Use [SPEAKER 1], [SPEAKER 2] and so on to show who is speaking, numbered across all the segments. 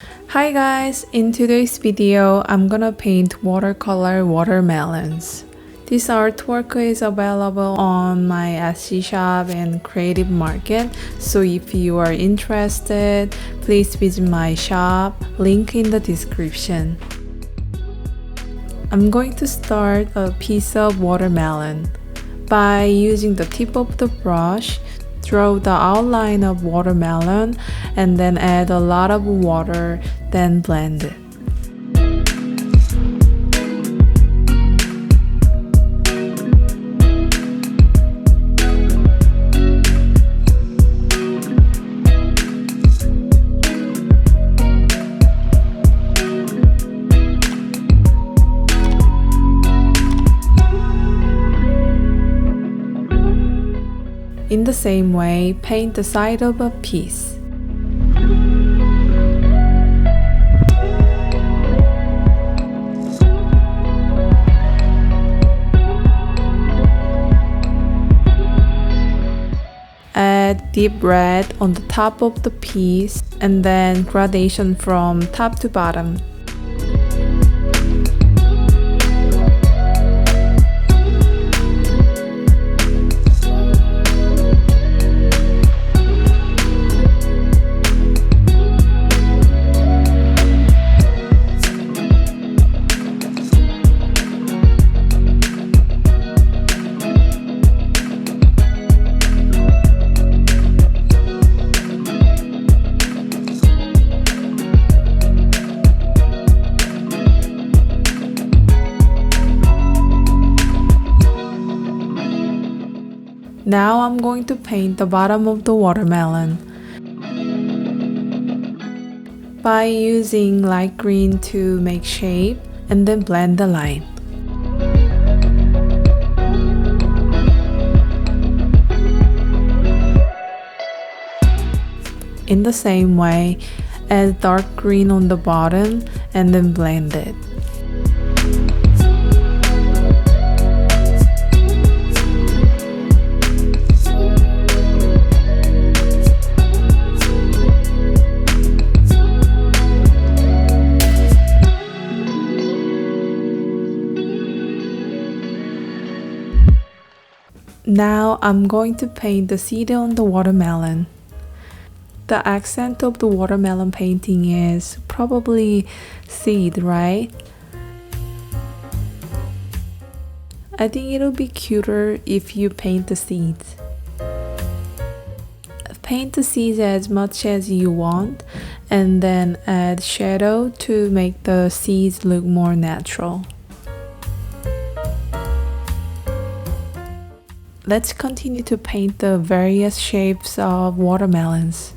[SPEAKER 1] Hi guys, in today's video, I'm gonna paint watercolor watermelons. This artwork is available on my Etsy shop and Creative Market, so if you are interested, please visit my shop, link in the description. I'm going to start a piece of watermelon. By using the tip of the brush, draw the outline of watermelon and then add a lot of water, then blend it. In the same way, paint the side of a piece. Add deep red on the top of the piece and then gradation from top to bottom. Now I'm going to paint the bottom of the watermelon. By using light green to make shape and then blend the line. In the same way, add dark green on the bottom and then blend it. Now I'm going to paint the seed on the watermelon. The accent of the watermelon painting is probably seed, right? I think it'll be cuter if you paint the seeds. Paint the seeds as much as you want and then add shadow to make the seeds look more natural. Let's continue to paint the various shapes of watermelons.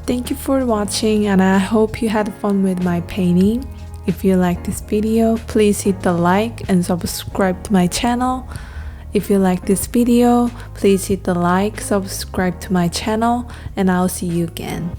[SPEAKER 1] Thank you for watching, and I hope you had fun with my painting. If you like this video, please hit the like and subscribe to my channel. If you like this video, please hit the like, subscribe to my channel, and I'll see you again.